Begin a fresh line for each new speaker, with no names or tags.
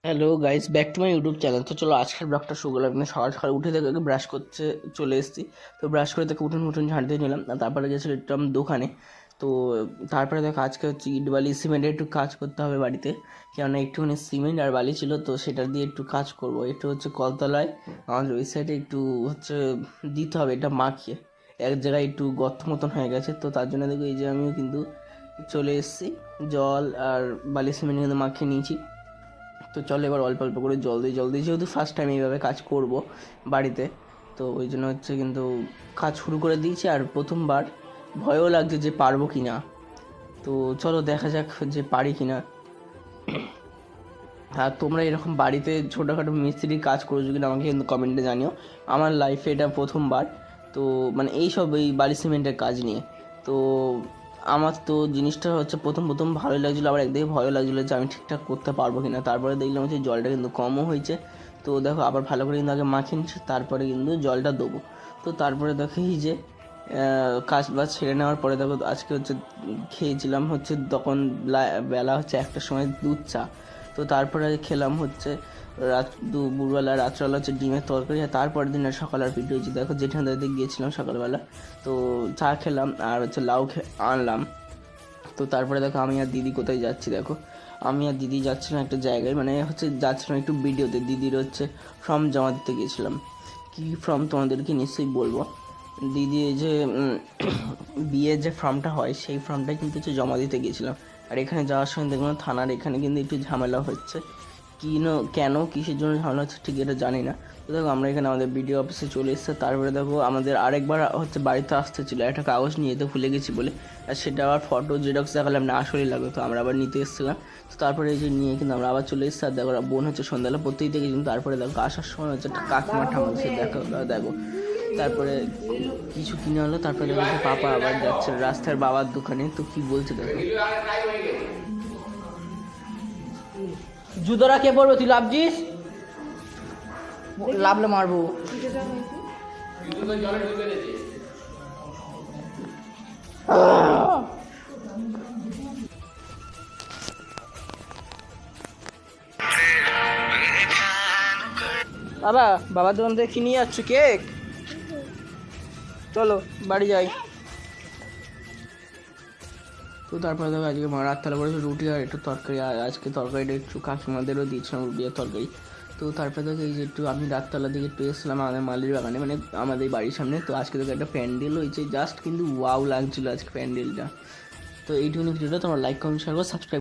Hello guys, back to my YouTube channel. তো চলো আজকের ব্লগটা শুরু করলাম। মানে সকাল সকাল উঠে থেকে ব্রাশ করতে চলে এসেছি। তো ব্রাশ করে থেকে উঠোন উঠোন ঝাঁট দিয়ে নিলাম, আর তারপরে গেছিলাম দোকানে। তো তারপরে দেখো আজকে হচ্ছে ইট বালি সিমেন্টের একটু কাজ করতে হবে বাড়িতে, কেননা একটুখানি সিমেন্ট আর বালি ছিল, তো সেটা দিয়ে একটু কাজ করব। একটু হচ্ছে কলতলায় আমাদের ওই সাইডে একটু হচ্ছে দিতে হবে, এটা মাখিয়ে এক জায়গায় একটু গর্ত মতন হয়ে গেছে। তো তার জন্য দেখো এই যে আমিও কিন্তু চলে এসেছি, জল আর বালি সিমেন্ট কিন্তু মাখিয়ে নিয়েছি। তো চলো এবার অল্প অল্প করে জল দিই, যেহেতু ফার্স্ট টাইম এইভাবে কাজ করব বাড়িতে। তো ওই জন্য হচ্ছে কিন্তু কাজ শুরু করে দিয়েছি, আর প্রথমবার ভয়ও লাগছে যে পারবো কি না। তো চলো দেখা যাক যে পারি কি না। আর তোমরা এরকম বাড়িতে ছোটোখাটো মিস্ত্রির কাজ করেছো কিনা আমাকে কিন্তু কমেন্টে জানিও। আমার লাইফে এটা প্রথমবার। তো মানে এইসব এই বালি সিমেন্টের কাজ নিয়ে। তো আমার তো জিনিসটা হচ্ছে প্রথম প্রথম ভালোই লাগছিলো, আবার একদিকে ভয়ও লাগছিলো যে আমি ঠিকঠাক করতে পারবো কিনা। তারপরে দেখলাম হচ্ছে জলটা কিন্তু কমও হয়েছে। তো দেখো আবার ভালো করে কিন্তু আগে মাখিয়ে নিচ্ছি, তারপরে কিন্তু জলটা দেবো। তো তারপরে দেখো এই যে কাজ বাজ ছেড়ে নেওয়ার পরে দেখো আজকে হচ্ছে খেয়েছিলাম হচ্ছে তখন বেলা হচ্ছে 1টার সময় দুধ চা। তো তারপরে খেলাম হচ্ছে দুপুরবেলা, রাত্রবেলা হচ্ছে ডিমের তরকারি, আর তারপরের দিন আর সকাল আর পিঠে হয়েছে। দেখো জেঠানদাদের গিয়েছিলাম সকালবেলা, তো চা খেলাম আর হচ্ছে লাউ আনলাম। তো তারপরে দেখো আমি আর দিদি কোথায় যাচ্ছি, দেখো আমি আর দিদি যাচ্ছিলাম একটা জায়গায়, মানে হচ্ছে যাচ্ছিলাম একটু ভিডিওতে। দিদির হচ্ছে ফর্ম জমা দিতে গেছিলাম। কী ফর্ম তোমাদেরকে নিশ্চয়ই বলবো। দিদি এই যে বিয়ের যে ফর্মটা হয় সেই ফর্মটাই কিন্তু হচ্ছে জমা দিতে গিয়েছিলাম। আর এখানে যাওয়ার সময় দেখলাম থানার এখানে কিন্তু একটু ঝামেলা হচ্ছে। কেন কিসের জন্য ঝামেলা হচ্ছে ঠিক এটা জানি না। তো দেখো আমরা এখানে আমাদের বিডিও অফিসে চলে এসেছে। তারপরে দেখো আমাদের আরেকবার হচ্ছে বাড়িতে আসতে ছিল, একটা কাগজ নিয়ে যেতে ভুলে গেছি বলে, আর সেটা আবার ফটো জেরক্স দেখালাম না, আসলেই লাগবে। তো আমরা আবার নিতে এসেছিলাম। তো তারপরে এই যে নিয়ে কিন্তু আমরা আবার চলে এসেছি। আর দেখো বোন হচ্ছে সন্ধ্যাবেলা পড়তেই থেকে কিন্তু তারপরে দেখো আসার সময় হচ্ছে একটা কাকিমা ঠাকুর সে দেখো দেখো তারপরে কিছু কিনে হলো। তারপরে দেখো যে পাপা আবার যাচ্ছে রাস্তার বাবার দোকানে। তো কি বলছে দেখো, জুতোরা কে পড়বে, তুই লাভছিস? লাভলে মারবো। বাবা, বাবার দোকান থেকে কিনে যাচ্ছ কেক? চলো বাড়ি যাই। তো তারপরে দেখো আজকে মা রাত্রে করেছে রুটি আর একটু তরকারি, আর আজকে তরকারিটা একটু কাকিমাদেরও দিয়েছিলাম, রুটি আর তরকারি। তো তারপরে দেখো এই যে একটু আমি রাততলার দিকে একটু এসেছিলাম আমাদের মালির বাগানে, মানে আমাদের বাড়ির সামনে। তো আজকে দেখো একটা প্যান্ডেল হয়েছে, জাস্ট কিন্তু ওয়াও লাগছিলো আজকে প্যান্ডেলটা। তো এইটুকুনি ভিডিওটা তোমরা লাইক কমেন্ট শেয়ার করো, সাবস্ক্রাইব।